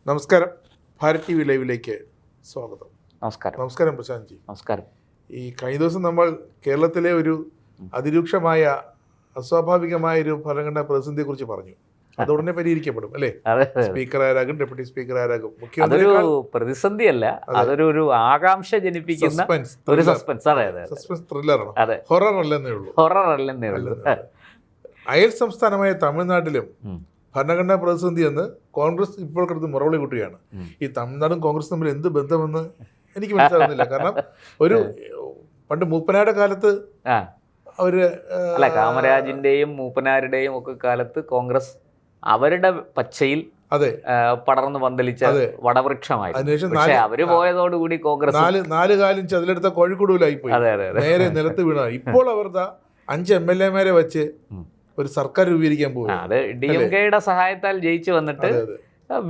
നമസ്കാരം. Bharat T V ലൈവിലേക്ക് സ്വാഗതം. നമസ്കാരം. നമസ്കാരം പ്രശാന്ത് ജി. നമസ്കാരം. ഈ കഴിഞ്ഞ ദിവസം നമ്മൾ കേരളത്തിലെ ഒരു അതിരൂക്ഷമായ അസ്വാഭാവികമായ ഒരു ഭരണഘടനാ പ്രതിസന്ധിയെക്കുറിച്ച് പറഞ്ഞു. അത് ഉടനെ പരിഹരിക്കപ്പെടും അല്ലേ? സ്പീക്കർ ആരാകും, ഡെപ്യൂട്ടി സ്പീക്കർ ആരാകും, അതൊരു പ്രതിസന്ധിയല്ല, അതൊരു ആകാംക്ഷ ജനിപ്പിക്കുന്ന ഒരു സസ്പെൻസ്. സസ്പെൻസ് ത്രില്ലറാണ്, ഹൊറർ അല്ലെന്നേ ഉള്ളൂ. ഹൊറർ അല്ലെന്നേ ഉള്ളൂ. അയൽ സംസ്ഥാനമായ തമിഴ്നാട്ടിലും ഭരണഘടനാ പ്രതിസന്ധി എന്ന് കോൺഗ്രസ് ഇപ്പോൾ കിടന്ന് മുറവിളി കൂട്ടുകയാണ്. ഈ തമിഴ്നാടും കോൺഗ്രസ് തമ്മിൽ എന്ത് ബന്ധമെന്ന് എനിക്ക് മനസ്സിലാകുന്നില്ല. കാരണം ഒരു പണ്ട് മൂപ്പനാരുടെ കാലത്ത് അവര് അല്ല, കാമരാജിന്റെയും മൂപ്പനാരുടെയും ഒക്കെ കാലത്ത് കോൺഗ്രസ് അവരുടെ പച്ചയിൽ പടർന്നു പന്തലിച്ച വടവൃക്ഷമായിരുന്നു. പക്ഷെ അവര് പോയതോടുകൂടി കോൺഗ്രസ് നാല് കാലും ചതിലെടുത്ത കോഴിക്കോടുലായി പോയി, നേരെ നിലത്ത് വീണ. ഇപ്പോൾ അവരുടെ 5 MLA വെച്ച് ഒരു സർക്കാർ രൂപീകരിക്കാൻ പോകും. അത് DMK-യുടെ സഹായത്താൽ ജയിച്ചു വന്നിട്ട്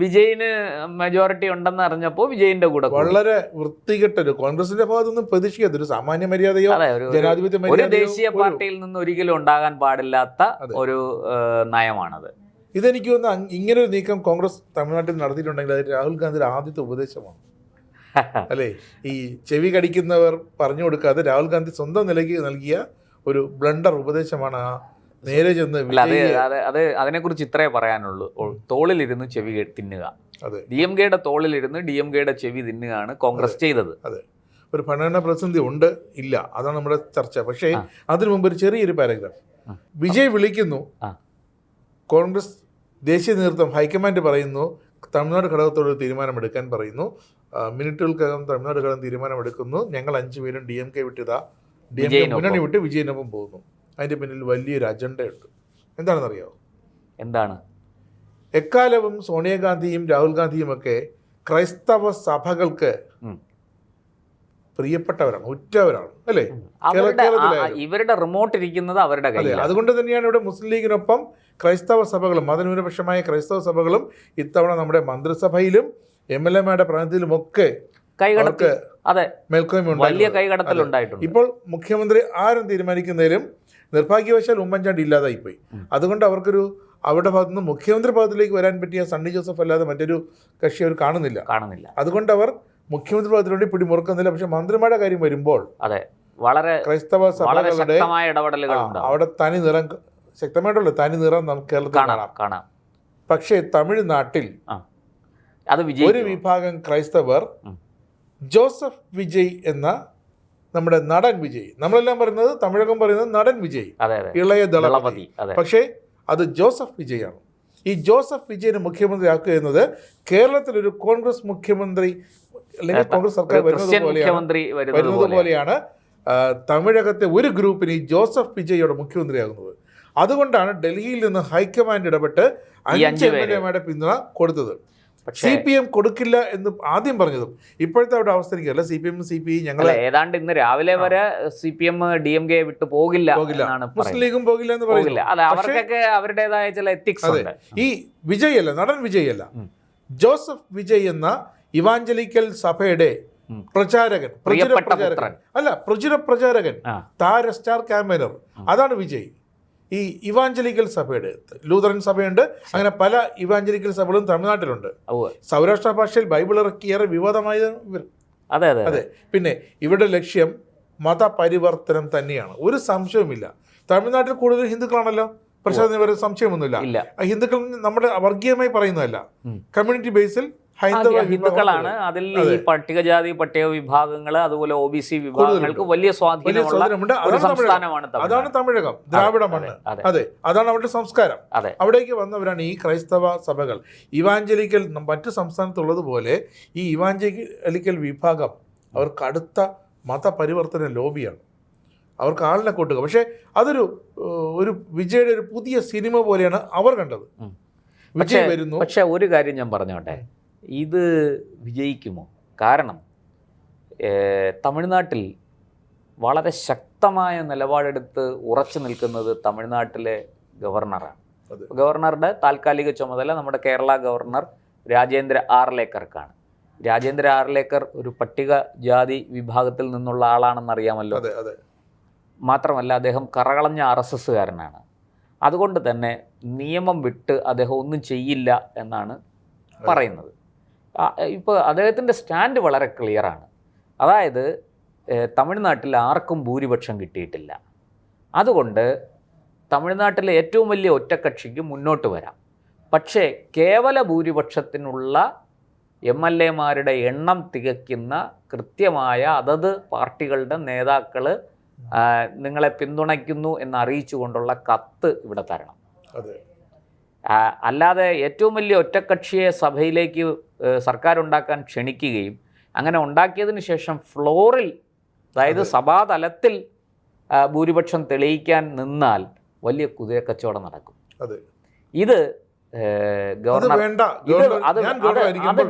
വിജയിന് മെജോറിറ്റി ഉണ്ടെന്ന് അറിഞ്ഞപ്പോൾ വിജയിന്റെ കൂടെ വളരെ വൃത്തികെട്ടൊരു കോൺഗ്രസിന്റെ ഭാഗത്തൊന്നും പ്രതീക്ഷിക്കാത്ത ഒരു സാമാന്യ മര്യാദയോ ജനാധിപത്യ ഒരു ദേശീയ പാർട്ടിയിൽ നിന്ന് ഒരിക്കലും ഉണ്ടാകാൻ പാടില്ലാത്ത ഒരു നയമാണത്. ഇതെനിക്ക് തോന്നുന്നു ഇങ്ങനൊരു നീക്കം കോൺഗ്രസ് തമിഴ്നാട്ടിൽ നടത്തിയിട്ടുണ്ടെങ്കിൽ അത് രാഹുൽ ഗാന്ധിയുടെ ആദ്യത്തെ ഉപദേശമാണ് അല്ലേ? ഈ ചെവി കടിക്കുന്നവർ പറഞ്ഞു കൊടുക്കാതെ രാഹുൽ ഗാന്ധി സ്വന്തം നിലയ്ക്ക് നൽകിയ ഒരു ബ്ലണ്ടർ ഉപദേശമാണ്. നേരെ ചെന്ന് അതിനെക്കുറിച്ച് ഇത്രേ പറയാനുള്ളൂ. തോളിലിരുന്ന് ചെവി തിന്നുക. DMK-യുടെ തോളിലിരുന്ന് DMK-യുടെ ചെവി തിന്നുകയാണ് കോൺഗ്രസ് ചെയ്തത്. അതെ, ഒരു ഭരണഘടനാ പ്രതിസന്ധി ഉണ്ട്, ഇല്ല, അതാണ് നമ്മുടെ ചർച്ച. പക്ഷേ അതിനു മുമ്പ് ഒരു ചെറിയൊരു പാരഗ്രാഫ്. വിജയ് വിളിക്കുന്നു, കോൺഗ്രസ് ദേശീയ നേതൃത്വം ഹൈക്കമാൻഡ് പറയുന്നു തമിഴ്നാട് ഘടകത്തോട് തീരുമാനമെടുക്കാൻ പറയുന്നു. മിനിറ്റുകൾക്കകം തമിഴ്നാട് ഘടകം തീരുമാനമെടുക്കുന്നു. ഞങ്ങൾ 5 പേരും DMK വിട്ടതാ, DMK മുന്നണി വിട്ട് വിജയനൊപ്പം പോകുന്നു. അതിൻ്റെ പിന്നിൽ വലിയൊരു അജണ്ടയുണ്ട്. എന്താണെന്നറിയാമോ? എന്താണ്? എക്കാലവും സോണിയാഗാന്ധിയും രാഹുൽ ഗാന്ധിയും ഒക്കെ ക്രൈസ്തവ സഭകൾക്ക് പ്രിയപ്പെട്ടവരാണ്, ഉറ്റവരാണ് അല്ലേ? ഇവരുടെ റിമോട്ട് ഇരിക്കുന്നത് അവരുടെ കയ്യിൽ. അതുകൊണ്ട് തന്നെയാണ് ഇവിടെ മുസ്ലിം ലീഗിനൊപ്പം ക്രൈസ്തവ സഭകളും മതന്യൂനപക്ഷമായ ക്രൈസ്തവ സഭകളും ഇത്തവണ നമ്മുടെ മന്ത്രിസഭയിലും MLA-മാരുടെ പ്രാതിനിധ്യത്തിലുമൊക്കെ മേൽക്കോയ്മയുണ്ടായിട്ടുണ്ട്. ഇപ്പോൾ മുഖ്യമന്ത്രി ആരും തീരുമാനിക്കുന്നതിലും നിർഭാഗ്യവശാൽ ഉമ്മൻചാണ്ടി ഇല്ലാതായിപ്പോയി. അതുകൊണ്ട് അവർക്കൊരു അവരുടെ ഭാഗത്തുനിന്ന് മുഖ്യമന്ത്രി പദത്തിലേക്ക് വരാൻ പറ്റിയ സണ്ണി ജോസഫ് അല്ലാതെ മറ്റൊരു കക്ഷി അവർ കാണുന്നില്ല. അതുകൊണ്ട് അവർ മുഖ്യമന്ത്രി പദത്തിന് വേണ്ടി പിടിമുറുക്കുന്നില്ല. പക്ഷെ മന്ത്രിമാരുടെ കാര്യം വരുമ്പോൾ വളരെ ക്രൈസ്തവ സഭകളുടെ അവിടെ തനി നിറം ശക്തമായിട്ടുള്ള തനി നിറം നമുക്ക് കേരളത്തിൽ കാണാം. പക്ഷേ തമിഴ്നാട്ടിൽ ഒരു വിഭാഗം ക്രൈസ്തവർ ജോസഫ് വിജയ് എന്ന നമ്മുടെ നടൻ വിജയ്, നമ്മളെല്ലാം പറയുന്നത് തമിഴകം പറയുന്നത് നടൻ വിജയ്, ഇളയ ദളപതി, പക്ഷേ അത് ജോസഫ് വിജയ് ആണ്. ഈ ജോസഫ് വിജയനെ മുഖ്യമന്ത്രി ആക്കുക എന്നത് കേരളത്തിലൊരു കോൺഗ്രസ് മുഖ്യമന്ത്രി അല്ലെങ്കിൽ കോൺഗ്രസ് സർക്കാർ വരുന്നത് പോലെയാണ് തമിഴകത്തെ ഒരു ഗ്രൂപ്പിന് ഈ ജോസഫ് വിജയോടെ മുഖ്യമന്ത്രിയാകുന്നത്. അതുകൊണ്ടാണ് ഡൽഹിയിൽ നിന്ന് ഹൈക്കമാൻഡ് ഇടപെട്ട് 5 MLA-മാരുടെ പിന്തുണ കൊടുത്തത്. CPM കൊടുക്കില്ല എന്ന് ആദ്യം പറഞ്ഞതും ഇപ്പോഴത്തെ അവിടെ അവസ്ഥ എനിക്കല്ല. CPM CPI ഞങ്ങൾ ഏതാണ്ട് ഇന്ന് രാവിലെ വരെ CPM DMK വിട്ടു പോകില്ല, മുസ്ലിം ലീഗും പോകില്ല എന്ന് പറയില്ല. അവർക്കൊക്കെ അവരുടേതായ ചില എത്തിക്സ് ഉണ്ട്. ഈ വിജയ് അല്ല, നടൻ വിജയ് അല്ല, ജോസഫ് വിജയ് എന്ന ഇവാഞ്ചലിക്കൽ സഭയുടെ പ്രചാരകൻ, പ്രചുര പ്രചാരകൻ, താര സ്റ്റാർ ക്യാമ്പയിനർ, അതാണ് വിജയ്. ഈ ഇവാഞ്ചലിക്കൽ സഭയുടെ ലൂതറൻ സഭയുണ്ട്, അങ്ങനെ പല ഇവാഞ്ചലിക്കൽ സഭകളും തമിഴ്നാട്ടിലുണ്ട്. സൗരാഷ്ട്ര ഭാഷയിൽ ബൈബിൾ ഇറക്കിയേറെ വിവാദമായ അതെ. പിന്നെ ഇവരുടെ ലക്ഷ്യം മതപരിവർത്തനം തന്നെയാണ്, ഒരു സംശയവുമില്ല. തമിഴ്നാട്ടിൽ കൂടുതൽ ഹിന്ദുക്കളാണല്ലോ, പ്രശ്നത്തിന് വരെ സംശയമൊന്നുമില്ല. ഹിന്ദുക്കൾ നമ്മുടെ വർഗീയമായി പറയുന്നതല്ല, കമ്മ്യൂണിറ്റി ബേസിൽ ഹിന്ദുക്കളാണ്. അതിൽ ഈ പട്ടികജാതി പട്ടിക വിഭാഗങ്ങൾ അതുപോലെ OBC വിഭാഗങ്ങൾക്ക് വലിയ സ്വാധീനമുണ്ട്. അതാണ് തമിഴകം, ദ്രാവിഡ മണ്ണ്. അതെ, അതാണ് അവരുടെ സംസ്കാരം. അവിടേക്ക് വന്നവരാണ് ഈ ക്രൈസ്തവ സഭകൾ. ഇവാഞ്ചലിക്കൽ മറ്റു സംസ്ഥാനത്തുള്ളതുപോലെ ഈ ഇവാഞ്ചലിക്കൽ വിഭാഗം അവർക്ക് അടുത്ത മതപരിവർത്തന ലോബിയാണ്. അവർക്ക് ആളിനെ കൂട്ടുക. പക്ഷേ അതൊരു വിജയുടെ ഒരു പുതിയ സിനിമ പോലെയാണ് അവർ കണ്ടത്. വിജയ് വരുന്നു. പക്ഷെ ഒരു കാര്യം ഞാൻ പറഞ്ഞോട്ടെ, ഇത് വിജയിക്കുമോ? കാരണം തമിഴ്നാട്ടിൽ വളരെ ശക്തമായ നിലപാടെടുത്ത് ഉറച്ചു നിൽക്കുന്നത് തമിഴ്നാട്ടിലെ ഗവർണറാണ്. ഗവർണറുടെ താൽക്കാലിക ചുമതല നമ്മുടെ കേരള ഗവർണർ രാജേന്ദ്ര ആർലേക്കർക്കാണ്. രാജേന്ദ്ര ആർലേക്കർ ഒരു പട്ടികജാതി വിഭാഗത്തിൽ നിന്നുള്ള ആളാണെന്നറിയാമല്ലോ. മാത്രമല്ല അദ്ദേഹം കറകളഞ്ഞ RSSകാരനാണ്. അതുകൊണ്ട് തന്നെ നിയമം വിട്ട് അദ്ദേഹം ഒന്നും ചെയ്യില്ല എന്നാണ് പറയുന്നത്. ഇപ്പോൾ അദ്ദേഹത്തിൻ്റെ സ്റ്റാൻഡ് വളരെ ക്ലിയറാണ്. അതായത് തമിഴ്നാട്ടിൽ ആർക്കും ഭൂരിപക്ഷം കിട്ടിയിട്ടില്ല, അതുകൊണ്ട് തമിഴ്നാട്ടിലെ ഏറ്റവും വലിയ ഒറ്റക്കക്ഷിക്ക് മുന്നോട്ട് വരാം. പക്ഷേ കേവല ഭൂരിപക്ഷത്തിനുള്ള MLA-മാരുടെ എണ്ണം തികയ്ക്കുന്ന കൃത്യമായ അതത് പാർട്ടികളുടെ നേതാക്കൾ നിങ്ങളെ പിന്തുണയ്ക്കുന്നു എന്നറിയിച്ചുകൊണ്ടുള്ള കത്ത് ഇവിടെ തരണം. അല്ലാതെ ഏറ്റവും വലിയ ഒറ്റക്കക്ഷിയെ സഭയിലേക്ക് സർക്കാരുണ്ടാക്കാൻ ക്ഷണിക്കുകയും അങ്ങനെ ഉണ്ടാക്കിയതിന് ശേഷം ഫ്ലോറിൽ, അതായത് സഭാതലത്തിൽ ഭൂരിപക്ഷം തെളിയിക്കാൻ നിന്നാൽ വലിയ കുതിരക്കച്ചവടം നടക്കും. ഇത്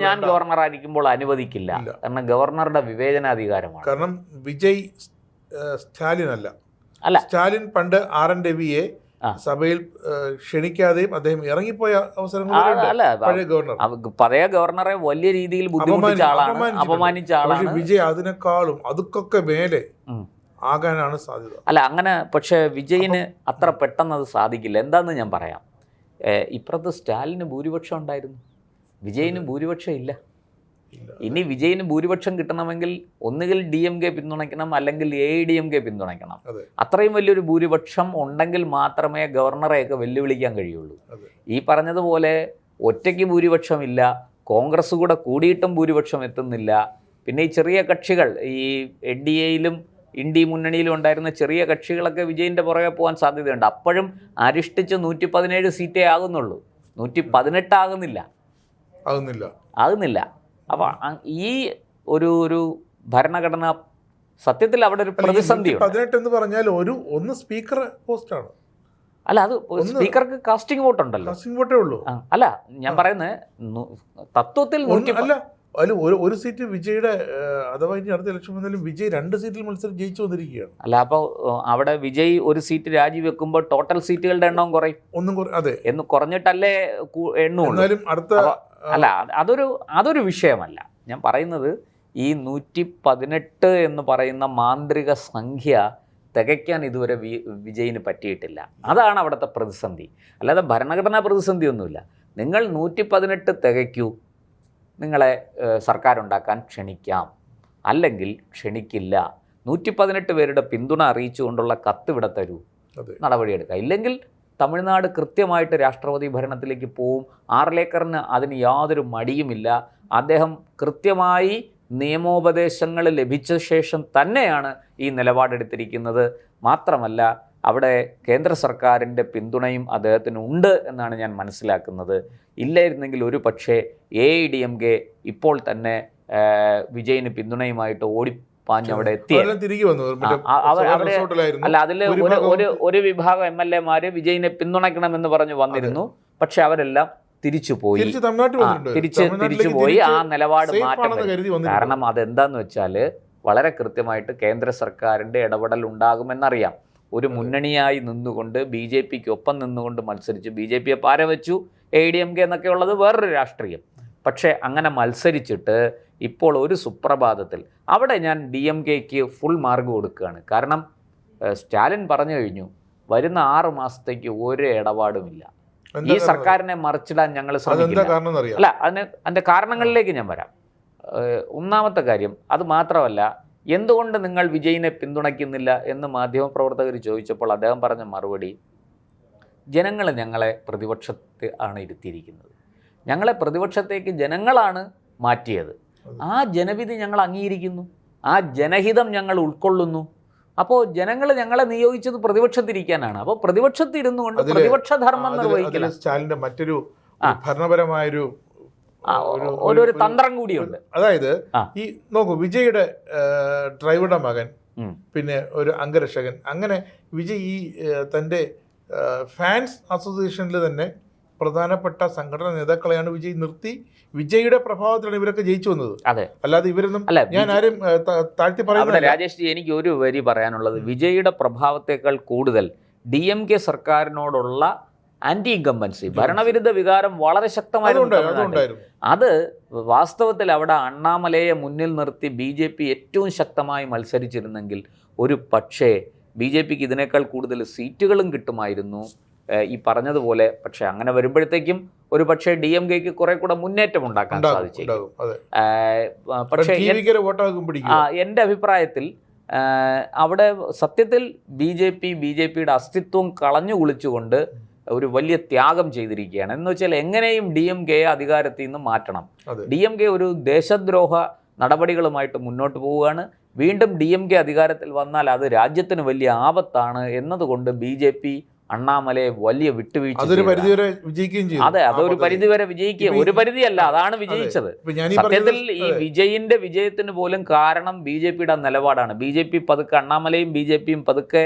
ഞാൻ ഗവർണറായിരിക്കുമ്പോൾ അനുവദിക്കില്ല. കാരണം ഗവർണറുടെ വിവേചനാധികാരമാണ്. കാരണം വിജയ് സ്റ്റാലിൻ അല്ല, സ്റ്റാലിൻ പണ്ട് RN രവിയെ സഭയിൽ ക്ഷണിക്കാതെയും അദ്ദേഹം ഇറങ്ങിപ്പോയ അവസരങ്ങളുണ്ട്. പഴയ ഗവർണറെ വലിയ രീതിയിൽ ബുദ്ധിമുട്ടിച്ച ആളാണ്, അപമാനിച്ച ആളാണ് വിജയ്. അതിനേക്കാളും അതൊക്കെ മേലെ ആകാനാണ് സാധ്യത. അല്ല, അങ്ങനെ പക്ഷെ വിജയിന് അത്ര പെട്ടെന്ന് അത് സാധിക്കില്ല. എന്താന്ന് ഞാൻ പറയാം. ഇപ്പുറത്ത് സ്റ്റാലിന് ഭൂരിപക്ഷം ഉണ്ടായിരുന്നു, വിജയിന് ഭൂരിപക്ഷം ഇല്ല. ഇനി വിജയിന് ഭൂരിപക്ഷം കിട്ടണമെങ്കിൽ ഒന്നുകിൽ DMK പിന്തുണയ്ക്കണം, അല്ലെങ്കിൽ AIDMK പിന്തുണയ്ക്കണം. അത്രയും വലിയൊരു ഭൂരിപക്ഷം ഉണ്ടെങ്കിൽ മാത്രമേ ഗവർണറെയൊക്കെ വെല്ലുവിളിക്കാൻ കഴിയുള്ളൂ. ഈ പറഞ്ഞതുപോലെ ഒറ്റയ്ക്ക് ഭൂരിപക്ഷമില്ല, കോൺഗ്രസ് കൂടെ കൂടിയിട്ടും ഭൂരിപക്ഷം എത്തുന്നില്ല. പിന്നെ ഈ ചെറിയ കക്ഷികൾ, ഈ NDA-യിലും ഇന്ത്യ മുന്നണിയിലും ഉണ്ടായിരുന്ന ചെറിയ കക്ഷികളൊക്കെ വിജയിൻ്റെ പുറകെ പോകാൻ സാധ്യതയുണ്ട്. അപ്പോഴും അരിഷ്ടിച്ച് 117 സീറ്റേ ആകുന്നുള്ളൂ, 118 ആകുന്നില്ല. അപ്പോൾ ഈ ഒരു ഭരണഘടന സത്യത്തിൽ അവിടെ ഒരു പ്രതിസന്ധി. 18 എന്ന് പറഞ്ഞാൽ ഒന്ന് സ്പീക്കർ പോസ്റ്റാണ്. അല്ല, അത് സ്പീക്കർക്ക് കാസ്റ്റിംഗ് വോട്ട് ഉണ്ടല്ലോ. കാസ്റ്റിംഗ് വോട്ടേ ഉള്ളൂ. അല്ല, ഞാൻ പറയുന്നത് തത്വത്തിൽ ഒരു സീറ്റ് വിജയുടെ, അഥവാ ഇനി അടുത്ത ഇലക്ഷൻ വന്നാലും വിജയ് 2 സീറ്റിൽ മത്സരം ജയിച്ചു വന്നിരിക്കുകയാണ്. അല്ല, അപ്പോൾ അവിടെ വിജയ് ഒരു സീറ്റ് രാജിവെക്കുമ്പോൾ ടോട്ടൽ സീറ്റുകളുടെ എണ്ണം കുറയും. അതെ, എന്ന് കുറഞ്ഞിട്ടല്ലേ എണ്ണുള്ളൂ. അല്ല, അതൊരു വിഷയമല്ല. ഞാൻ പറയുന്നത് ഈ 118 എന്ന് പറയുന്ന മാന്ത്രിക സംഖ്യ തികയ്ക്കാൻ ഇതുവരെ വിജയിന് പറ്റിയിട്ടില്ല. അതാണ് അവിടുത്തെ പ്രതിസന്ധി. അല്ലാതെ ഭരണഘടനാ പ്രതിസന്ധിയൊന്നുമില്ല. നിങ്ങൾ 118 തികയ്ക്കൂ, നിങ്ങളെ സർക്കാരുണ്ടാക്കാൻ ക്ഷണിക്കാം, അല്ലെങ്കിൽ ക്ഷണിക്കില്ല. 118 പേരുടെ പിന്തുണ അറിയിച്ചുകൊണ്ടുള്ള കത്ത് ഇവിടെ തരൂ, നടപടിയെടുക്കുക. ഇല്ലെങ്കിൽ തമിഴ്നാട് കൃത്യമായിട്ട് രാഷ്ട്രപതി ഭരണത്തിലേക്ക് പോവും. ആർലേക്കറിന് അതിന് യാതൊരു മടിയുമില്ല. അദ്ദേഹം കൃത്യമായി നിയമോപദേശങ്ങൾ ലഭിച്ച ശേഷം തന്നെയാണ് ഈ നിലപാടെടുത്തിരിക്കുന്നത്. മാത്രമല്ല, അവിടെ കേന്ദ്ര സർക്കാരിൻ്റെ പിന്തുണയും അദ്ദേഹത്തിന് ഉണ്ട് എന്നാണ് ഞാൻ മനസ്സിലാക്കുന്നത്. ഇല്ലായിരുന്നെങ്കിൽ ഒരു പക്ഷേ AIDMK ഇപ്പോൾ തന്നെ വിജയിന് പിന്തുണയുമായിട്ട് ഓടിപ്പാഞ്ഞവിടെ എത്തി. അല്ല, അതിൽ ഒരു വിഭാഗം MLA-മാര് വിജയിനെ പിന്തുണയ്ക്കണമെന്ന് പറഞ്ഞു വന്നിരുന്നു. പക്ഷെ അവരെല്ലാം തിരിച്ചുപോയി. ആ നിലപാട് മാറ്റം. കാരണം അതെന്താന്ന് വെച്ചാൽ വളരെ കൃത്യമായിട്ട് കേന്ദ്ര സർക്കാരിൻ്റെ ഇടപെടൽ ഉണ്ടാകുമെന്നറിയാം. ഒരു മുന്നണിയായി നിന്നുകൊണ്ട് BJPക്ക് ഒപ്പം നിന്നുകൊണ്ട് മത്സരിച്ച് BJPയെ പാരവെച്ചു. AIDMK എന്നൊക്കെ ഉള്ളത് വേറൊരു രാഷ്ട്രീയം. പക്ഷേ അങ്ങനെ മത്സരിച്ചിട്ട് ഇപ്പോൾ ഒരു സുപ്രഭാതത്തിൽ അവിടെ ഞാൻ DMKക്ക് ഫുൾ മാർക്ക് കൊടുക്കുകയാണ്. കാരണം സ്റ്റാലിൻ പറഞ്ഞു കഴിഞ്ഞു, വരുന്ന 6 മാസത്തേക്ക് ഒരു ഇടപാടുമില്ല, ഈ സർക്കാരിനെ മറിച്ചിടാൻ ഞങ്ങൾ ശ്രമിക്കില്ല. അല്ല, അതിൻ്റെ കാരണങ്ങളിലേക്ക് ഞാൻ വരാം. ഒന്നാമത്തെ കാര്യം, അത് മാത്രമല്ല, എന്തുകൊണ്ട് നിങ്ങൾ വിജയിനെ പിന്തുണയ്ക്കുന്നില്ല എന്ന് മാധ്യമപ്രവർത്തകർ ചോദിച്ചപ്പോൾ അദ്ദേഹം പറഞ്ഞ മറുപടി, ജനങ്ങൾ ഞങ്ങളെ പ്രതിപക്ഷത്തെ ആണ് ഇരുത്തിയിരിക്കുന്നത്, ഞങ്ങളെ പ്രതിപക്ഷത്തേക്ക് ജനങ്ങളാണ് മാറ്റിയത്, ആ ജനവിധി ഞങ്ങൾ അംഗീകരിക്കുന്നു, ആ ജനഹിതം ഞങ്ങൾ ഉൾക്കൊള്ളുന്നു. അപ്പോൾ ജനങ്ങൾ ഞങ്ങളെ നിയോഗിച്ചത് പ്രതിപക്ഷത്തിരിക്കാനാണ്. അപ്പോൾ പ്രതിപക്ഷത്തിരുന്നു കൊണ്ട് പ്രതിപക്ഷധർമ്മം നിർവഹിക്കില്ല. സ്റ്റാലിന്റെ മറ്റൊരു ഭരണപരമായൊരു ഒരു തന്ത്രം കൂടിയുണ്ട്. അതായത് ഈ നോക്കൂ, വിജയുടെ ഡ്രൈവറുടെ മകൻ, പിന്നെ ഒരു അംഗരക്ഷകൻ, അങ്ങനെ വിജയ് ഈ തൻ്റെ ഫാൻസ് അസോസിയേഷനിൽ തന്നെ പ്രധാനപ്പെട്ട സംഘടനാ നേതാക്കളെയാണ് വിജയ് നിർത്തി. വിജയുടെ പ്രഭാവത്തിലാണ് ഇവരൊക്കെ ജയിച്ചു വന്നത്. അതെ, അല്ലാതെ ഇവരൊന്നും ഞാൻ ആരും താഴ്ത്തി പറയുന്നില്ല. രാജേഷ് ജി, എനിക്ക് ഒരു വരി പറയാനുള്ളത്, വിജയുടെ പ്രഭാവത്തെക്കാൾ കൂടുതൽ DMK സർക്കാരിനോടുള്ള ആന്റി ഇൻകംബൻസി, ഭരണവിരുദ്ധ വികാരം വളരെ ശക്തമായിരുന്നു. അത് വാസ്തവത്തിൽ അവിടെ അണ്ണാമലയെ മുന്നിൽ നിർത്തി BJP ഏറ്റവും ശക്തമായി മത്സരിച്ചിരുന്നെങ്കിൽ ഒരു പക്ഷേ BJPക്ക് ഇതിനേക്കാൾ കൂടുതൽ സീറ്റുകളും കിട്ടുമായിരുന്നു ഈ പറഞ്ഞതുപോലെ. പക്ഷേ അങ്ങനെ വരുമ്പോഴത്തേക്കും ഒരു പക്ഷേ DMK-ക്ക് കുറെ കൂടെ മുന്നേറ്റം ഉണ്ടാക്കാൻ സാധിച്ചേക്കും. പക്ഷേ എൻ്റെ അഭിപ്രായത്തിൽ അവിടെ സത്യത്തിൽ ബി.ജെ.പിയുടെ അസ്തിത്വം കളഞ്ഞു കുളിച്ചുകൊണ്ട് ഒരു വലിയ ത്യാഗം ചെയ്തിരിക്കുകയാണ്. എന്ന് വെച്ചാൽ എങ്ങനെയും DMK-യെ അധികാരത്തിൽ നിന്ന് മാറ്റണം. DMK ഒരു ദേശദ്രോഹ നടപടികളുമായിട്ട് മുന്നോട്ട് പോവുകയാണ്. വീണ്ടും DMK അധികാരത്തിൽ വന്നാൽ അത് രാജ്യത്തിന് വലിയ ആപത്താണ് എന്നതുകൊണ്ട് BJP അണ്ണാമലയെ വലിയ വിട്ടുവീഴ്ച, അതെ അതൊരു പരിധിവരെ വിജയിക്കുക, ഒരു പരിധിയല്ല, അതാണ് വിജയിച്ചത്. സത്യത്തിൽ ഈ വിജയത്തിന് പോലും കാരണം BJPയുടെ നിലപാടാണ്. BJP പതുക്കെ അണ്ണാമലയും BJPയും പതുക്കെ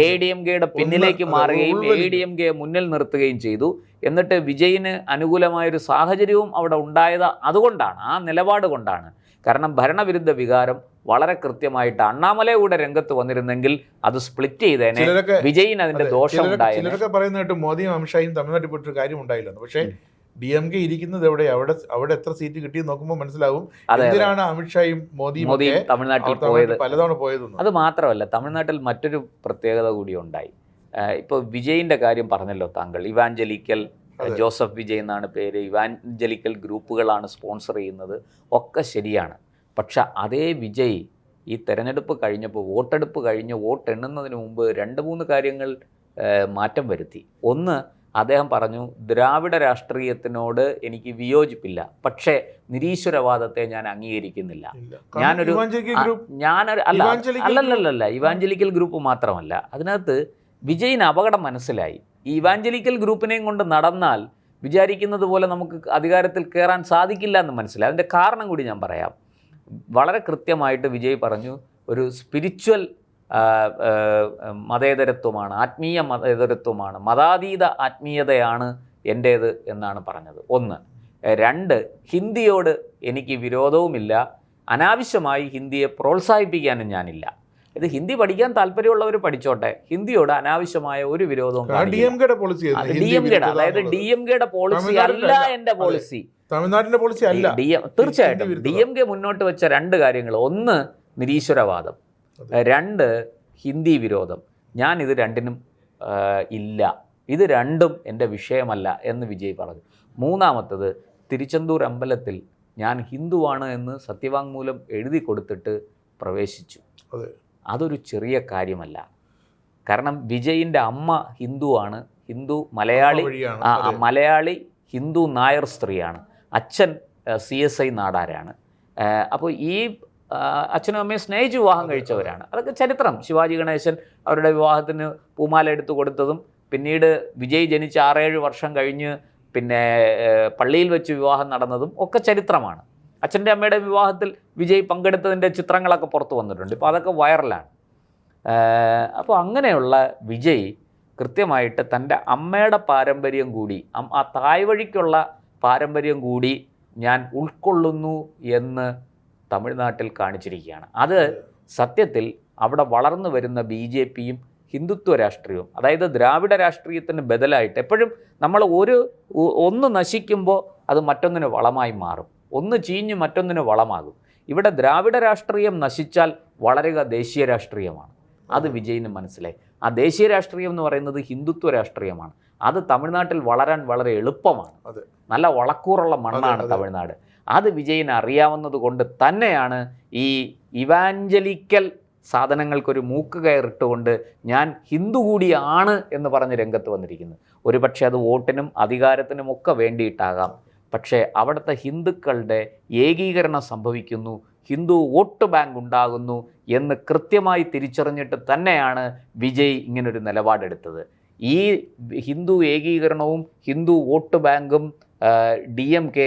ADMK-യുടെ പിന്നിലേക്ക് മാറുകയും ADMK-യെ മുന്നിൽ നിർത്തുകയും ചെയ്തു. എന്നിട്ട് വിജയിന് അനുകൂലമായൊരു സാഹചര്യവും അവിടെ ഉണ്ടായത് അതുകൊണ്ടാണ്, ആ നിലപാട് കൊണ്ടാണ്. കാരണം ഭരണവിരുദ്ധ വികാരം വളരെ കൃത്യമായിട്ട് അണ്ണാമല കൂടെ രംഗത്ത് വന്നിരുന്നെങ്കിൽ അത് സ്പ്ലിറ്റ് ചെയ്തേനെ, വിജയിന് അതിന്റെ ദോഷം ഉണ്ടായി. ചിലരൊക്കെ പറയുന്ന കേട്ട് മോദിയും അമിത്ഷായും തമിഴ്നാട്ടിൽ പോയിട്ടൊരു കാര്യം ഉണ്ടായില്ല. പക്ഷേ DMK ഇരിക്കുന്നത് അവിടെ എത്ര സീറ്റ് കിട്ടിയെന്ന് നോക്കുമ്പോൾ മനസ്സിലാവും എന്തിനാണ് അമിത്ഷായും മോദിയും തമിഴ്നാട്ടിൽ പോയത്, പലതവണ പോയത്. അത് മാത്രമല്ല, തമിഴ്നാട്ടിൽ മറ്റൊരു പ്രത്യേകത കൂടി ഉണ്ടായി. ഇപ്പോൾ വിജയിന്റെ കാര്യം പറഞ്ഞല്ലോ താങ്കൾ, ഇവാഞ്ചലിക്കൽ ജോസഫ് വിജയ് എന്നാണ് പേര്, ഇവാഞ്ചലിക്കൽ ഗ്രൂപ്പുകളാണ് സ്പോൺസർ ചെയ്യുന്നത്, ഒക്കെ ശരിയാണ്. പക്ഷെ അതേ വിജയ് ഈ തെരഞ്ഞെടുപ്പ് കഴിഞ്ഞപ്പോൾ, വോട്ടെടുപ്പ് കഴിഞ്ഞ് വോട്ട് എണ്ണുന്നതിന് മുമ്പ് 2-3 കാര്യങ്ങൾ മാറ്റം വരുത്തി. ഒന്ന്, അദ്ദേഹം പറഞ്ഞു ദ്രാവിഡ രാഷ്ട്രീയത്തിനോട് എനിക്ക് വിയോജിപ്പില്ല, പക്ഷേ നിരീശ്വരവാദത്തെ ഞാൻ അംഗീകരിക്കുന്നില്ല. അല്ലല്ല ഇവാഞ്ചലിക്കൽ ഗ്രൂപ്പ് മാത്രമല്ല, അതിനകത്ത് വിജയിന് അപകടം മനസ്സിലായി. ഈ ഇവാഞ്ചലിക്കൽ ഗ്രൂപ്പിനെയും കൊണ്ട് നടന്നാൽ വിചാരിക്കുന്നത് പോലെ നമുക്ക് അധികാരത്തിൽ കയറാൻ സാധിക്കില്ല എന്ന് മനസ്സിലായി. അതിൻ്റെ കാരണം കൂടി ഞാൻ പറയാം. വളരെ കൃത്യമായിട്ട് വിജയ് പറഞ്ഞു, ഒരു സ്പിരിച്വൽ മതേതരത്വമാണ്, ആത്മീയ മതേതരത്വമാണ്, മതാതീത ആത്മീയതയാണ് എൻ്റേത് എന്നാണ് പറഞ്ഞത്. 1. 2, ഹിന്ദിയോട് എനിക്ക് വിരോധവുമില്ല, അനാവശ്യമായി ഹിന്ദിയെ പ്രോത്സാഹിപ്പിക്കാനും ഞാനില്ല. ഇത് ഹിന്ദി പഠിക്കാൻ താല്പര്യമുള്ളവർ പഠിച്ചോട്ടെ, ഹിന്ദിയോട് അനാവശ്യമായ ഒരു വിരോധവും. DMK-യുടെ പോളിസി അല്ല എൻ്റെ പോളിസി, തമിഴ്നാടിന്റെ പോളിസി അല്ല. തീർച്ചയായിട്ടും DMK മുന്നോട്ട് വെച്ച 2 കാര്യങ്ങൾ, 1 നിരീശ്വരവാദം, 2 ഹിന്ദി വിരോധം. ഞാൻ ഇത് രണ്ടിനും ഇല്ല, ഇത് രണ്ടും എൻ്റെ വിഷയമല്ല എന്ന് വിജയ് പറഞ്ഞു. 3-മത്തത്, തിരുച്ചെന്തൂർ അമ്പലത്തിൽ ഞാൻ ഹിന്ദുവാണ് എന്ന് സത്യവാങ്മൂലം എഴുതി കൊടുത്തിട്ട് പ്രവേശിച്ചു. അതൊരു ചെറിയ കാര്യമല്ല. കാരണം വിജയിൻ്റെ അമ്മ ഹിന്ദുവാണ്, മലയാളി ഹിന്ദു നായർ സ്ത്രീയാണ്, അച്ഛൻ CSI നാടാരാണ്. അപ്പോൾ ഈ അച്ഛനും അമ്മയും സ്നേഹിച്ച് വിവാഹം കഴിച്ചവരാണ്. അതൊക്കെ ചരിത്രം. ശിവാജി ഗണേശൻ അവരുടെ വിവാഹത്തിന് പൂമാല എടുത്തു കൊടുത്തതും പിന്നീട് വിജയ് ജനിച്ച് 6-7 വർഷം കഴിഞ്ഞ് പിന്നെ പള്ളിയിൽ വെച്ച് വിവാഹം നടന്നതും ഒക്കെ ചരിത്രമാണ്. അച്ഛൻ്റെ അമ്മയുടെ വിവാഹത്തിൽ വിജയ് പങ്കെടുത്തതിൻ്റെ ചിത്രങ്ങളൊക്കെ പുറത്തു വന്നിട്ടുണ്ട്. ഇപ്പോൾ അതൊക്കെ വൈറലാണ്. അപ്പോൾ അങ്ങനെയുള്ള വിജയ് കൃത്യമായിട്ട് തൻ്റെ അമ്മയുടെ പാരമ്പര്യം കൂടി, ആ തായ് വഴിക്കുള്ള പാരമ്പര്യം കൂടി ഞാൻ ഉൾക്കൊള്ളുന്നു എന്ന് തമിഴ്നാട്ടിൽ കാണിച്ചിരിക്കുകയാണ്. അത് സത്യത്തിൽ അവിടെ വളർന്നു വരുന്ന BJPയും ഹിന്ദുത്വ രാഷ്ട്രീയവും, അതായത് ദ്രാവിഡ രാഷ്ട്രീയത്തിന് ബദലായിട്ട് എപ്പോഴും നമ്മൾ ഒന്ന് നശിക്കുമ്പോൾ അത് മറ്റൊന്നിന് വളമായി മാറും, ഒന്ന് ചീഞ്ഞ് മറ്റൊന്നിന് വളമാകും. ഇവിടെ ദ്രാവിഡ രാഷ്ട്രീയം നശിച്ചാൽ വളരുക ദേശീയ രാഷ്ട്രീയമാണ്. അത് വിജയിന് മനസ്സിലായി. ആ ദേശീയ രാഷ്ട്രീയം എന്ന് പറയുന്നത് ഹിന്ദുത്വ രാഷ്ട്രീയമാണ്. അത് തമിഴ്നാട്ടിൽ വളരാൻ വളരെ എളുപ്പമാണ്. നല്ല വളക്കൂറുള്ള മണ്ണാണ് തമിഴ്നാട്. അത് വിജയിന് അറിയാവുന്നത് കൊണ്ട് തന്നെയാണ് ഈ ഇവാഞ്ചലിക്കൽ സാധനങ്ങൾക്കൊരു മൂക്ക് കയറിട്ടുകൊണ്ട് ഞാൻ ഹിന്ദു കൂടിയാണ് എന്ന് പറഞ്ഞ് രംഗത്ത് വന്നിരിക്കുന്നത്. ഒരുപക്ഷെ അത് വോട്ടിനും അധികാരത്തിനും ഒക്കെ വേണ്ടിയിട്ടാകാം. പക്ഷേ അവിടുത്തെ ഹിന്ദുക്കളുടെ ഏകീകരണം സംഭവിക്കുന്നു, ഹിന്ദു വോട്ട് ബാങ്ക് ഉണ്ടാകുന്നു എന്ന് കൃത്യമായി തിരിച്ചറിഞ്ഞിട്ട് തന്നെയാണ് വിജയ് ഇങ്ങനൊരു നിലപാടെടുത്തത്. ഈ ഹിന്ദു ഏകീകരണവും ഹിന്ദു വോട്ട് ബാങ്കും DMK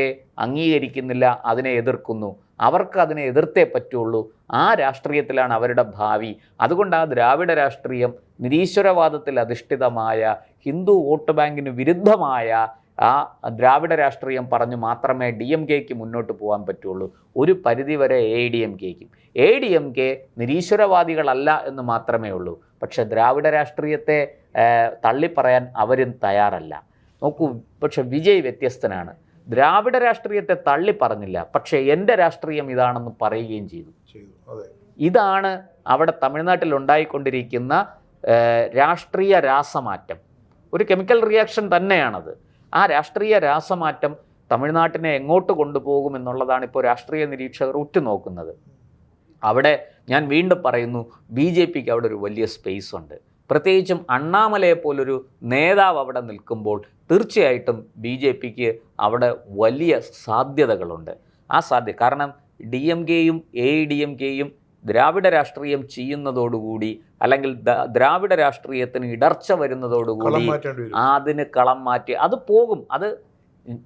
അംഗീകരിക്കുന്നില്ല, അതിനെ എതിർക്കുന്നു. അവർക്ക് അതിനെ എതിർത്തേ പറ്റുള്ളൂ. ആ രാഷ്ട്രീയത്തിലാണ് അവരുടെ ഭാവി. അതുകൊണ്ട് ആ ദ്രാവിഡ രാഷ്ട്രീയം നിരീശ്വരവാദത്തിൽ അധിഷ്ഠിതമായ ഹിന്ദു വോട്ട് ബാങ്കിന് വിരുദ്ധമായ ആ ദ്രാവിഡ രാഷ്ട്രീയം പറഞ്ഞു മാത്രമേ DMKക്ക് മുന്നോട്ട് പോകാൻ പറ്റുള്ളൂ. ഒരു പരിധിവരെ ADMKക്കും. ADMK നിരീശ്വരവാദികളല്ല എന്ന് മാത്രമേ ഉള്ളൂ. പക്ഷേ ദ്രാവിഡ രാഷ്ട്രീയത്തെ തള്ളിപ്പറയാൻ അവരും തയ്യാറല്ല. നോക്കൂ, പക്ഷെ വിജയ് വ്യത്യസ്തനാണ്. ദ്രാവിഡ രാഷ്ട്രീയത്തെ തള്ളി പറഞ്ഞില്ല, പക്ഷേ എൻ്റെ രാഷ്ട്രീയം ഇതാണെന്ന് പറയുകയും ചെയ്തു. ഇതാണ് അവിടെ തമിഴ്നാട്ടിൽ ഉണ്ടായിക്കൊണ്ടിരിക്കുന്ന രാഷ്ട്രീയ രാസമാറ്റം. ഒരു കെമിക്കൽ റിയാക്ഷൻ തന്നെയാണത്. ആ രാഷ്ട്രീയ രാസമാറ്റം തമിഴ്നാട്ടിനെ എങ്ങോട്ട് കൊണ്ടുപോകുമെന്നുള്ളതാണ് ഇപ്പോൾ രാഷ്ട്രീയ നിരീക്ഷകർ ഉറ്റുനോക്കുന്നത്. അവിടെ ഞാൻ വീണ്ടും പറയുന്നു, BJPക്ക് അവിടെ ഒരു വലിയ സ്പേസ് ഉണ്ട്. പ്രത്യേകിച്ചും അണ്ണാമലയെ പോലൊരു നേതാവ് അവിടെ നിൽക്കുമ്പോൾ തീർച്ചയായിട്ടും BJPക്ക് അവിടെ വലിയ സാധ്യതകളുണ്ട്. ആ കാരണം DMKയും AIDMKയും ദ്രാവിഡ രാഷ്ട്രീയം ചെയ്യുന്നതോടുകൂടി, അല്ലെങ്കിൽ ദ്രാവിഡ രാഷ്ട്രീയത്തിന് ഇടർച്ച വരുന്നതോടുകൂടി അതിന് കളം മാറ്റി അത് പോകും. അത്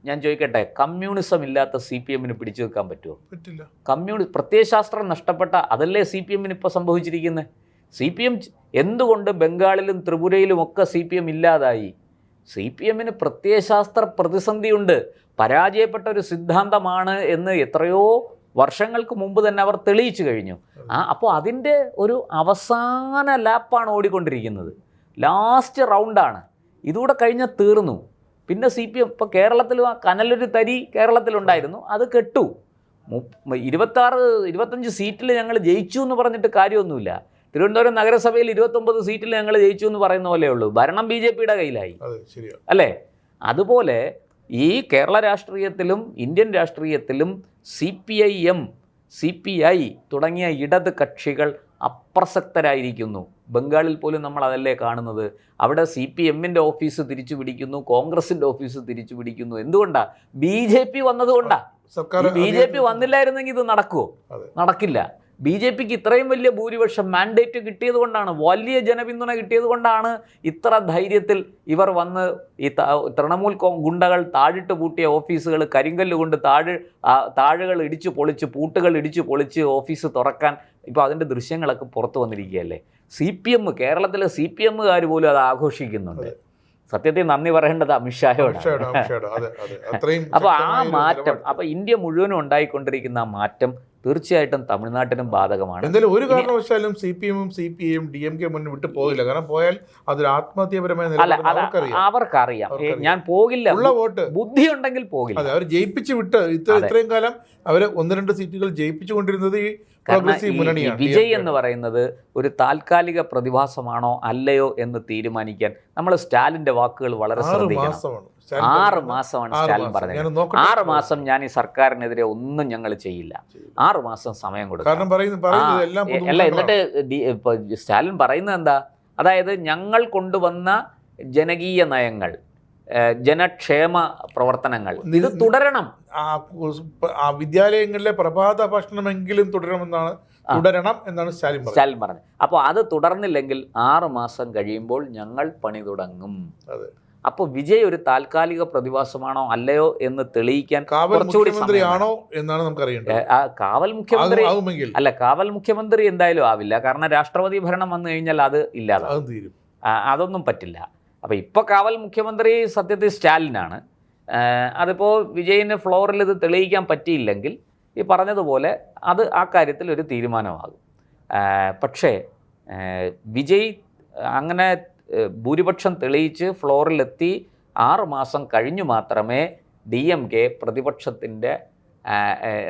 ഞാൻ ചോദിക്കട്ടെ, കമ്മ്യൂണിസം ഇല്ലാത്ത CPMന് പിടിച്ചു വെക്കാൻ പറ്റുമോ? പറ്റില്ല. പ്രത്യയശാസ്ത്രം നഷ്ടപ്പെട്ട അതല്ലേ CPMന് ഇപ്പോൾ സംഭവിച്ചിരിക്കുന്നത്. CPM എന്തുകൊണ്ട് ബംഗാളിലും ത്രിപുരയിലും ഒക്കെ CPM ഇല്ലാതായി? CPMന് പ്രത്യയശാസ്ത്ര പ്രതിസന്ധിയുണ്ട്. പരാജയപ്പെട്ട ഒരു സിദ്ധാന്തമാണ് എന്ന് എത്രയോ വർഷങ്ങൾക്ക് മുമ്പ് തന്നെ അവർ തെളിയിച്ചു കഴിഞ്ഞു. അപ്പോൾ അതിൻ്റെ ഒരു അവസാന ലാപ്പാണ് ഓടിക്കൊണ്ടിരിക്കുന്നത്. ലാസ്റ്റ് റൗണ്ടാണ്. ഇതുകൂടെ കഴിഞ്ഞാൽ തീർന്നു. പിന്നെ CPM ഇപ്പോൾ കേരളത്തിലും ആ കനലൊരു തരി കേരളത്തിലുണ്ടായിരുന്നു, അത് കെട്ടു. 25 സീറ്റിൽ ഞങ്ങൾ ജയിച്ചു എന്ന് പറഞ്ഞിട്ട് കാര്യമൊന്നുമില്ല. തിരുവനന്തപുരം നഗരസഭയിൽ 29 സീറ്റിൽ ഞങ്ങൾ ജയിച്ചു എന്ന് പറയുന്ന പോലെ ഉള്ളൂ. ഭരണം BJPയുടെ കയ്യിലായി, അല്ലേ? അതുപോലെ ഈ കേരള രാഷ്ട്രീയത്തിലും ഇന്ത്യൻ രാഷ്ട്രീയത്തിലും CPIM, CPI തുടങ്ങിയ ഇടത് കക്ഷികൾ അപ്രസക്തരായിരിക്കുന്നു. ബംഗാളിൽ പോലും നമ്മൾ അതല്ലേ കാണുന്നത്. അവിടെ CPMൻ്റെ ഓഫീസ് തിരിച്ചു പിടിക്കുന്നു, കോൺഗ്രസിൻ്റെ ഓഫീസ് തിരിച്ചു പിടിക്കുന്നു. എന്തുകൊണ്ടാണ്? BJP വന്നതുകൊണ്ടാണ്. BJP വന്നില്ലായിരുന്നെങ്കിൽ ഇത് നടക്കുമോ? നടക്കില്ല. BJPക്ക് ഇത്രയും വലിയ ഭൂരിപക്ഷം മാൻഡേറ്റ് കിട്ടിയത് കൊണ്ടാണ്, വലിയ ജനപിന്തുണ കിട്ടിയത് കൊണ്ടാണ് ഇത്ര ധൈര്യത്തിൽ ഇവർ വന്ന് ഈ തൃണമൂൽ ഗുണ്ടകൾ താഴിട്ട് പൂട്ടിയ ഓഫീസുകൾ കരിങ്കല്ല് കൊണ്ട് താഴുകൾ ഇടിച്ചു പൊളിച്ച്, പൂട്ടുകൾ ഇടിച്ചു പൊളിച്ച് ഓഫീസ് തുറക്കാൻ ഇപ്പോൾ അതിൻ്റെ ദൃശ്യങ്ങളൊക്കെ പുറത്തു വന്നിരിക്കുകയല്ലേ. CPM, കേരളത്തിലെ CPMകാർ പോലും അത് ആഘോഷിക്കുന്നുണ്ട്. സത്യത്തിൽ നന്ദി പറയേണ്ടത് അമിത്ഷായോടാണ്. അപ്പോൾ ആ മാറ്റം, അപ്പോൾ ഇന്ത്യ മുഴുവനും ഉണ്ടായിക്കൊണ്ടിരിക്കുന്ന ആ മാറ്റം തീർച്ചയായിട്ടും തമിഴ്നാട്ടിനും ബാധകമാണ്. എന്തായാലും ഒരു കാരണവശാലും CPMും CPIയും DMK മുന്നിൽ വിട്ടു പോകില്ല. കാരണം പോയാൽ അതൊരു ആത്മഹത്യാപരമായ അവർക്കറിയാം. ഞാൻ പോകില്ല, ഉള്ള വോട്ട് ബുദ്ധി ഉണ്ടെങ്കിൽ പോകില്ല. അതെ, അവർ ജയിപ്പിച്ച് വിട്ട് ഇത്രയും കാലം അവർ 1-2 സീറ്റുകൾ ജയിപ്പിച്ചുകൊണ്ടിരുന്നത് ഈ വിജയ് എന്ന് പറയുന്നത് ഒരു താൽക്കാലിക പ്രതിഭാസമാണോ അല്ലയോ എന്ന് തീരുമാനിക്കാൻ നമ്മൾ സ്റ്റാലിൻ്റെ വാക്കുകൾ വളരെ ശ്രദ്ധിക്കണം. 6 മാസമാണ് സ്റ്റാലിൻ പറഞ്ഞത്. 6 മാസം ഞാൻ ഈ സർക്കാരിനെതിരെ ഒന്നും ഞങ്ങൾ ചെയ്യില്ല. 6 മാസം സമയം കൊടുക്കും. അല്ല, എന്നിട്ട് സ്റ്റാലിൻ പറയുന്നത് എന്താ? അതായത് ഞങ്ങൾ കൊണ്ടുവന്ന ജനകീയ നയങ്ങൾ, ജനക്ഷേമ പ്രവർത്തനങ്ങൾ ഇത് തുടരണം. വിദ്യാലയങ്ങളിലെ പ്രഭാത ഭക്ഷണമെങ്കിലും തുടരണം എന്നാണ് സ്റ്റാലിൻ പറഞ്ഞത്. അപ്പോൾ അത് തുടർന്നില്ലെങ്കിൽ 6 മാസം കഴിയുമ്പോൾ ഞങ്ങൾ പണി തുടങ്ങും. അപ്പോൾ വിജയ് ഒരു താൽക്കാലിക പ്രതിഭാസമാണോ അല്ലയോ എന്ന് തെളിയിക്കാൻ മുഖ്യമന്ത്രിയാണോ എന്നാണ് നമുക്കറിയേണ്ടത്. കാവൽ മുഖ്യമന്ത്രി അല്ല, കാവൽ മുഖ്യമന്ത്രി എന്തായാലും ആവില്ല. കാരണം രാഷ്ട്രപതി ഭരണം വന്നു കഴിഞ്ഞാൽ അത് ഇല്ലാതെ അതൊന്നും പറ്റില്ല. അപ്പോൾ ഇപ്പോൾ കാവൽ മുഖ്യമന്ത്രി സത്യത്തിൽ സ്റ്റാലിനാണ്. അതിപ്പോൾ വിജയിന് ഫ്ലോറിൽ ഇത് തെളിയിക്കാൻ പറ്റിയില്ലെങ്കിൽ ഈ പറഞ്ഞതുപോലെ അത് ആ കാര്യത്തിൽ ഒരു തീരുമാനമാകും. പക്ഷേ വിജയ് അങ്ങനെ ഭൂരിപക്ഷം തെളിയിച്ച് ഫ്ലോറിലെത്തി 6 മാസം കഴിഞ്ഞു മാത്രമേ DMK പ്രതിപക്ഷത്തിൻ്റെ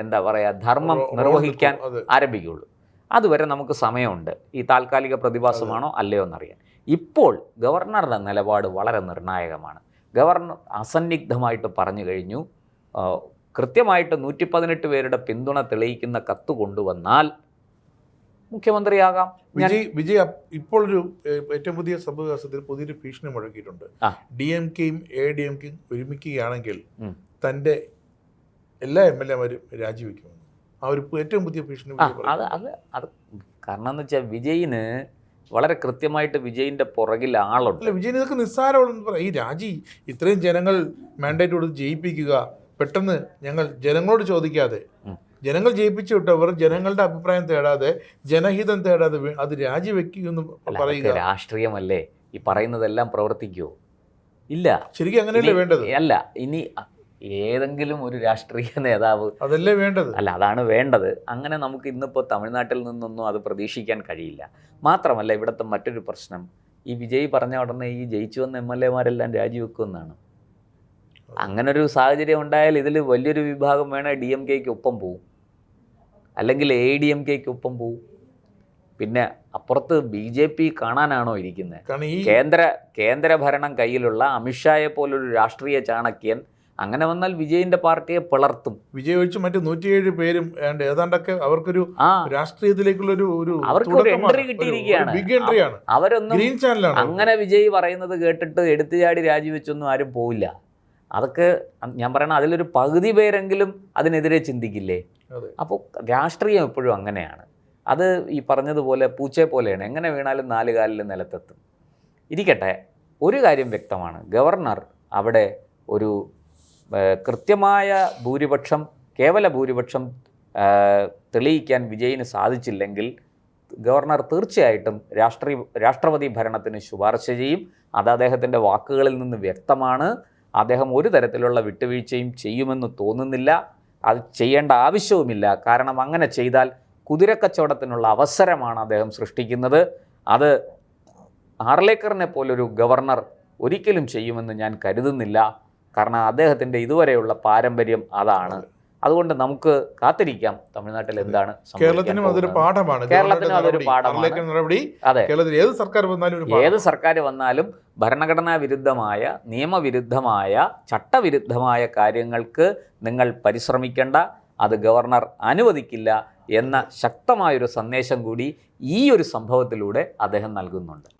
എന്താ പറയുക ധർമ്മം നിർവഹിക്കാൻ ആരംഭിക്കുകയുള്ളൂ. അതുവരെ നമുക്ക് സമയമുണ്ട് ഈ താൽക്കാലിക പ്രതിഭാസമാണോ അല്ലയോ എന്നറിയാൻ. ഇപ്പോൾ ഗവർണറുടെ നിലപാട് വളരെ നിർണായകമാണ്. ഗവർണർ അസന്നിഗ്ധമായിട്ട് പറഞ്ഞു കഴിഞ്ഞു, കൃത്യമായിട്ട് 118 പേരുടെ പിന്തുണ തെളിയിക്കുന്ന കത്ത് കൊണ്ടുവന്നാൽ മുഖ്യമന്ത്രിയാകാം. വിജയ് ഇപ്പോഴൊരു ഏറ്റവും പുതിയ സംഭവവികാസത്തിൽ പുതിയൊരു ഭീഷണി മുഴക്കിയിട്ടുണ്ട്. DMKയും AIDMKയും ഒരുമിക്കുകയാണെങ്കിൽ തൻ്റെ എല്ലാ MLAമാരും രാജിവെക്കുമെന്ന്. ആ ഒരു ഏറ്റവും പുതിയ ഭീഷണി. അത് കാരണം എന്ന് വെച്ചാൽ വിജയിന് വളരെ കൃത്യമായിട്ട് വിജയിൻ്റെ പുറകിൽ ആളുണ്ട്. അല്ല, വിജയൻ ഇതൊക്കെ നിസ്സാരമുള്ളതെന്ന് പറയാം. ഈ രാജി ഇത്രയും ജനങ്ങൾ മാൻഡേറ്റ് കൊടുത്ത് ജയിപ്പിക്കുക, പെട്ടെന്ന് ഞങ്ങൾ ജനങ്ങളോട് ചോദിക്കാതെ, ജനങ്ങൾ ജയിപ്പിച്ചു വിട്ടവർ ജനങ്ങളുടെ അഭിപ്രായം തേടാതെ, ജനഹിതം തേടാതെ അത് രാജിവെക്കുമെന്ന് പറയുക രാഷ്ട്രീയമല്ലേ? ഈ പറയുന്നതെല്ലാം പ്രവർത്തിക്കുമോ? ഇല്ല. ശരിക്കും അങ്ങനെയല്ലേ വേണ്ടത്? അല്ല, ഇനി ഏതെങ്കിലും ഒരു രാഷ്ട്രീയ നേതാവ് അതല്ലേ വേണ്ടത്? അല്ല, അതാണ് വേണ്ടത്. അങ്ങനെ നമുക്ക് ഇന്നിപ്പോൾ തമിഴ്നാട്ടിൽ നിന്നൊന്നും അത് പ്രതീക്ഷിക്കാൻ കഴിയില്ല. മാത്രമല്ല, ഇവിടുത്തെ മറ്റൊരു പ്രശ്നം, ഈ വിജയ് പറഞ്ഞ ഉടനെ ഈ ജയിച്ചു വന്ന MLAമാരെല്ലാം രാജിവെക്കുമെന്നാണ്. അങ്ങനൊരു സാഹചര്യം ഉണ്ടായാൽ ഇതിൽ വലിയൊരു വിഭാഗം വേണേൽ DMKയ്ക്ക് ഒപ്പം പോവും, അല്ലെങ്കിൽ AIDMKയ്ക്ക് ഒപ്പം പോവും. പിന്നെ അപ്പുറത്ത് BJP കാണാനാണോ ഇരിക്കുന്നത്? കാരണം ഈ കേന്ദ്ര ഭരണം കയ്യിലുള്ള അമിത്ഷായെ പോലൊരു രാഷ്ട്രീയ ചാണക്യൻ അങ്ങനെ വന്നാൽ വിജയിന്റെ പാർട്ടിയെ പിളർത്തും. വിജയ് ഒഴിച്ച് മറ്റ് 107 പേരും ഏതാണ്ടൊക്കെ അവർക്കൊരു രാഷ്ട്രീയത്തിലേക്കുള്ള അവർക്കൊരു എൻട്രി കിട്ടിയിരിക്കുകയാണ്. ബിഗ് എൻട്രിയാണ്. അവരൊന്നും ഗ്രീൻ ചാനലാണ്. അങ്ങനെ വിജയ് പറയുന്നത് കേട്ടിട്ട് എടുത്തുചാടി രാജിവെച്ചൊന്നും ആരും പോവില്ല. അതൊക്കെ ഞാൻ പറയണ അതിലൊരു പകുതി പേരെങ്കിലും അതിനെതിരെ ചിന്തിക്കില്ലേ? അപ്പോൾ രാഷ്ട്രീയം എപ്പോഴും അങ്ങനെയാണ്. അത് ഈ പറഞ്ഞതുപോലെ പൂച്ചയെ പോലെയാണ്, എങ്ങനെ വീണാലും 4 കാലിൽ നിലത്തെത്തും. ഇരിക്കട്ടെ, ഒരു കാര്യം വ്യക്തമാണ്, ഗവർണർ അവിടെ ഒരു കൃത്യമായ ഭൂരിപക്ഷം, കേവല ഭൂരിപക്ഷം തെളിയിക്കാൻ വിജയിന് സാധിച്ചില്ലെങ്കിൽ ഗവർണർ തീർച്ചയായിട്ടും രാഷ്ട്രപതി ഭരണത്തിന് ശുപാർശ ചെയ്യും. അത് അദ്ദേഹത്തിൻ്റെ വാക്കുകളിൽ നിന്ന് വ്യക്തമാണ്. അദ്ദേഹം ഒരു തരത്തിലുള്ള വിട്ടുവീഴ്ചയും ചെയ്യുമെന്ന് തോന്നുന്നില്ല. അത് ചെയ്യേണ്ട ആവശ്യവുമില്ല. കാരണം അങ്ങനെ ചെയ്താൽ കുതിരക്കച്ചവടത്തിനുള്ള അവസരമാണ് അദ്ദേഹം സൃഷ്ടിക്കുന്നത്. അത് ആർലേക്കറിനെ പോലൊരു ഗവർണർ ഒരിക്കലും ചെയ്യുമെന്ന് ഞാൻ കരുതുന്നില്ല. കാരണം അദ്ദേഹത്തിൻ്റെ ഇതുവരെയുള്ള പാരമ്പര്യം അതാണ്. അതുകൊണ്ട് നമുക്ക് കാത്തിരിക്കാം തമിഴ്നാട്ടിൽ എന്താണ് കേരളത്തിനും അതൊരു പാഠമാണ്. കേരളത്തിനും അതൊരു പാഠമാണ്. അതെ, ഏത് സർക്കാർ വന്നാലും ഭരണഘടനാ വിരുദ്ധമായ, നിയമവിരുദ്ധമായ, ചട്ടവിരുദ്ധമായ കാര്യങ്ങൾക്ക് നിങ്ങൾ പരിശ്രമിക്കേണ്ട, അത് ഗവർണർ അനുവദിക്കില്ല എന്ന ശക്തമായൊരു സന്ദേശം കൂടി ഈ ഒരു സംഭവത്തിലൂടെ അദ്ദേഹം നൽകുന്നുണ്ട്.